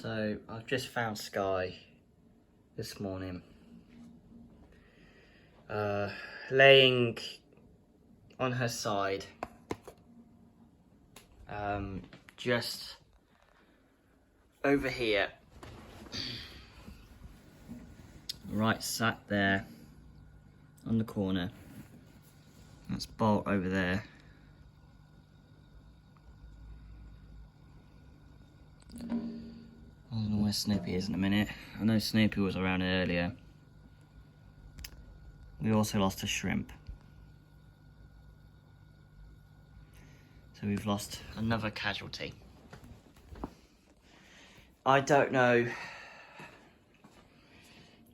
So I've just found Sky this morning, laying on her side, just over here, right sat there on the corner. That's Bolt over there. I don't know where Snoopy is in a minute. I know Snoopy was around earlier. We also lost a shrimp. So we've lost another casualty. I don't know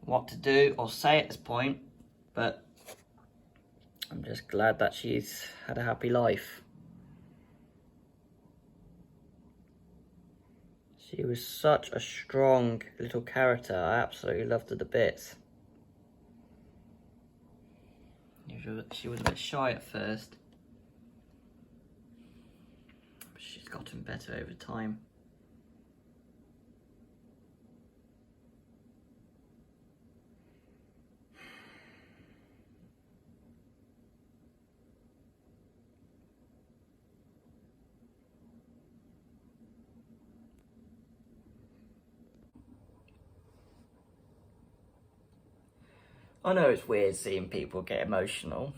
what to do or say at this point, but I'm just glad that she's had a happy life. She was such a strong little character. I absolutely loved her to bits. She was a bit shy at first, but she's gotten better over time. I know it's weird seeing people get emotional.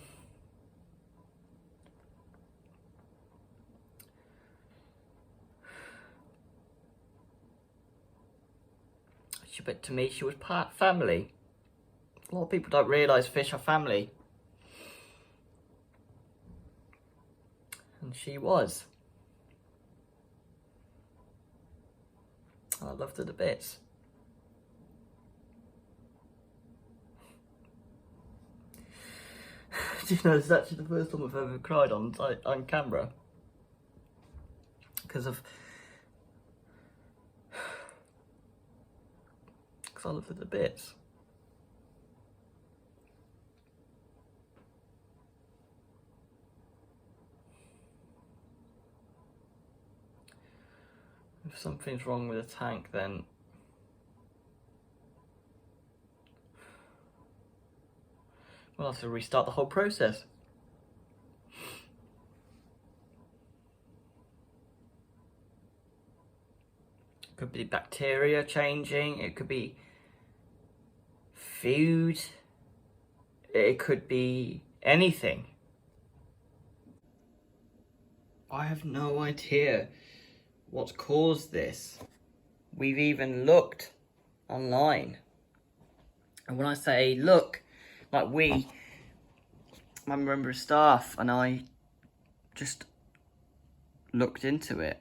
But to me, she was part family. A lot of people don't realise fish are family. And she was. I loved her to bits. Do you know, it's actually the first time I've ever cried on camera. Because I loved her to bits. If something's wrong with the tank, then we'll have to restart the whole process. It could be bacteria changing, it could be food, it could be anything. I have no idea what's caused this. We've even looked online. And when I say look, like my member of staff and I just looked into it.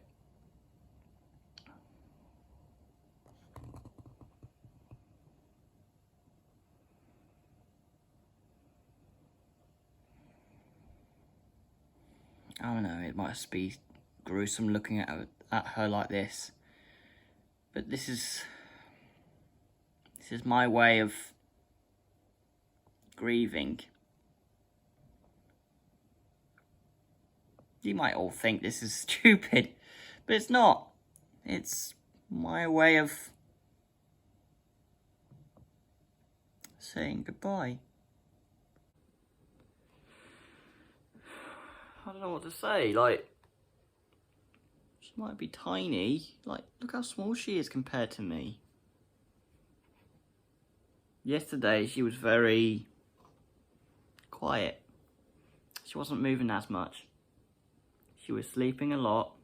I don't know, it might just be gruesome looking at her like this. But this is my way of grieving. You might all think this is stupid, but it's not. It's my way of saying goodbye. I don't know what to say, like, she might be tiny, like, look how small she is compared to me. Yesterday, she was very quiet. She wasn't moving as much. She was sleeping a lot.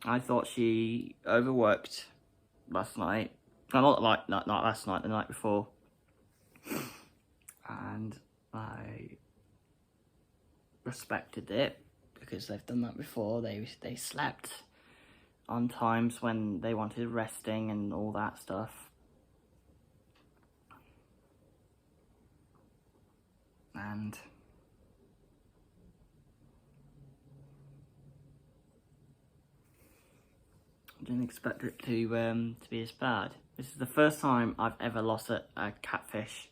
I thought she overworked last night. No, not last night, the night before. And I respected it because they've done that before. They slept on times when they wanted resting and all that stuff. And I didn't expect it to be as bad. This is the first time I've ever lost a catfish.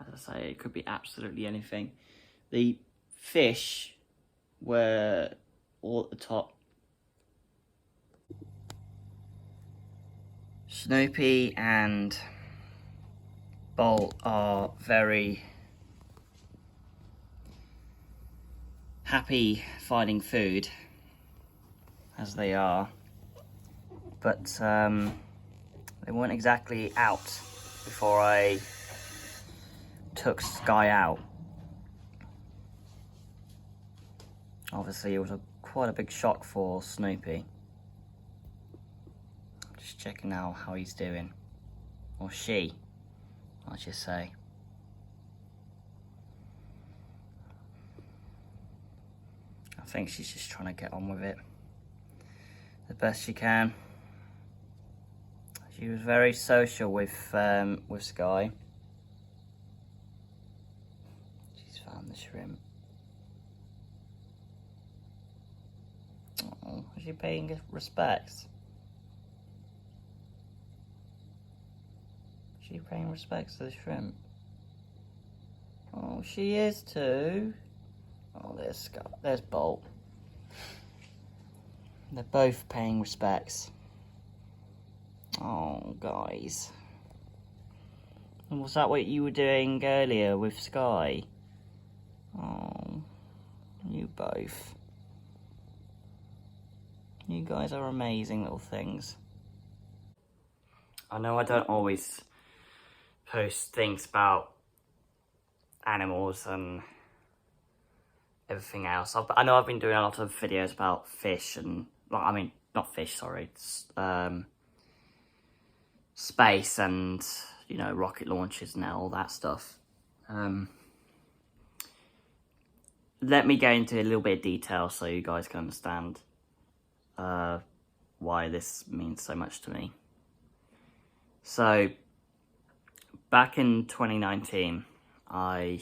As I say, it could be absolutely anything. The fish were all at the top. Snoopy and Bolt are very happy finding food, as they are, but they weren't exactly out before I took Sky out. Obviously, it was quite a big shock for Snoopy. Just checking out how he's doing, or she, I should say. I think she's just trying to get on with it the best she can. She was very social with Sky. She's found the shrimp. Oh, is she paying respects? Is she paying respects to the shrimp? Oh, she is too. Oh, there's Sky. There's Bolt. They're both paying respects. Oh, guys. Was that what you were doing earlier with Sky? Oh, you both. You guys are amazing little things. I know I don't always post things about animals and everything else. I know I've been doing a lot of videos about fish and, well, I mean, not fish, sorry. It's, space and, you know, rocket launches and all that stuff. Let me go into a little bit of detail so you guys can understand why this means so much to me. So, back in 2019, I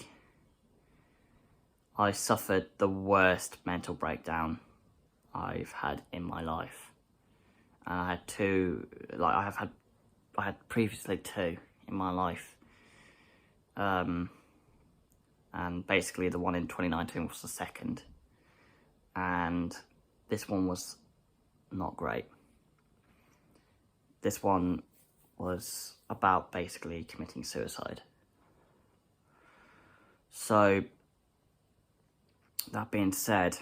suffered the worst mental breakdown I've had in my life. And I had two, like I had previously two in my life. And basically the one in 2019 was the second. And this one was not great. This one was about basically committing suicide. So, that being said,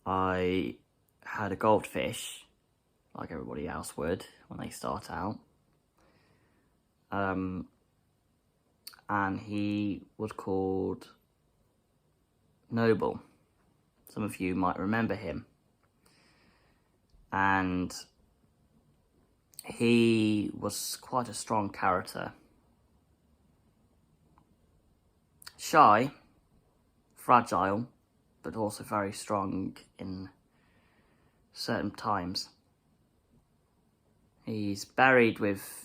I had a goldfish, like everybody else would when they start out. And he was called Noble. Some of you might remember him. And he was quite a strong character. Shy, fragile, but also very strong in certain times. He's buried with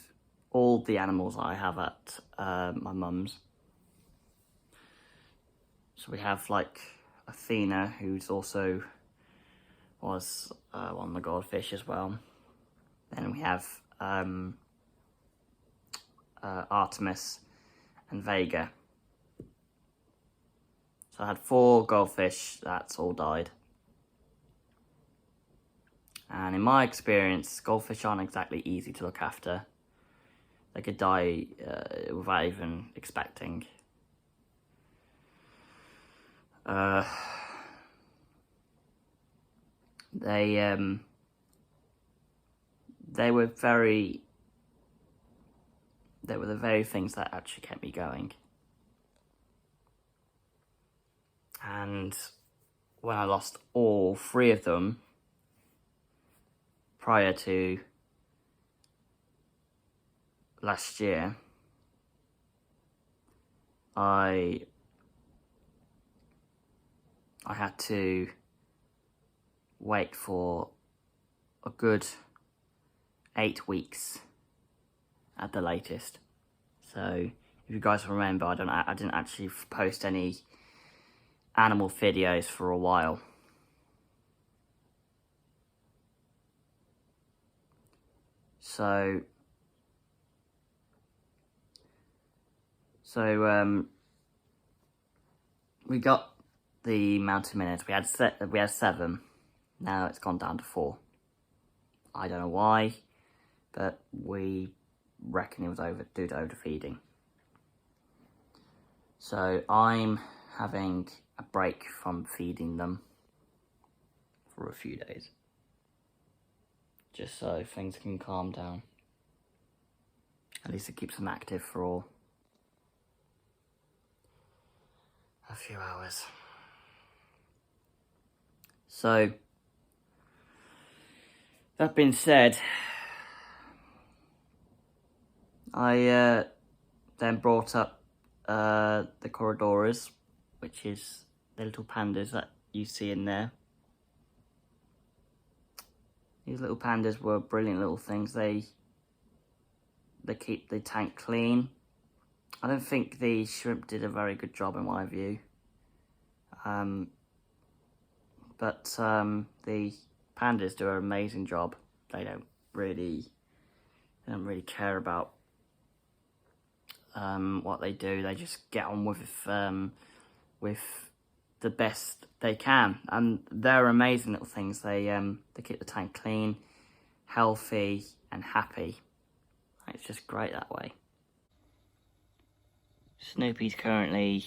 all the animals I have at my mum's. So we have like Athena, who's also was one of the goldfish as well. Then we have Artemis and Vega. So I had 4 goldfish, that's all died. And in my experience, goldfish aren't exactly easy to look after. They could die without even expecting. They were the very things that actually kept me going. And when I lost all 3 of them prior to last year, I had to wait for a good 8 weeks at the latest. So if you guys remember, I didn't actually post any animal videos for a while. So we got the mountain minnows. We had 7. Now it's gone down to 4. I don't know why, but we reckon it was due to overfeeding. So I'm having a break from feeding them for a few days, just so things can calm down. At least it keeps them active for a few hours. So, that being said, I then brought up the Coradoras, which is the little pandas that you see in there. These little pandas were brilliant little things. They keep the tank clean. I don't think the shrimp did a very good job in my view. But the pandas do an amazing job. They don't really care about what they do. They just get on with the best they can, and they're amazing little things. They keep the tank clean, healthy, and happy. It's just great that way. Snoopy's currently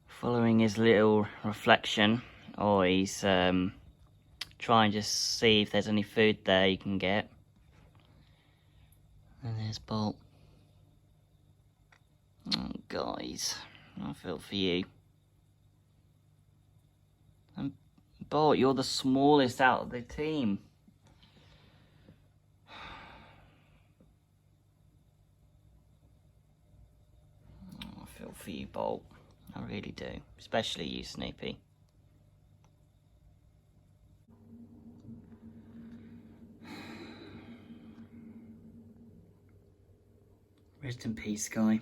following his little reflection, or he's trying to see if there's any food there you can get. And there's Bolt. Oh, guys, I feel for you. And Bolt, you're the smallest out of the team. Oh, I feel for you, Bolt. I really do. Especially you, Snoopy. Rest in peace, Sky.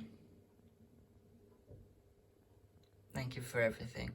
Thank you for everything.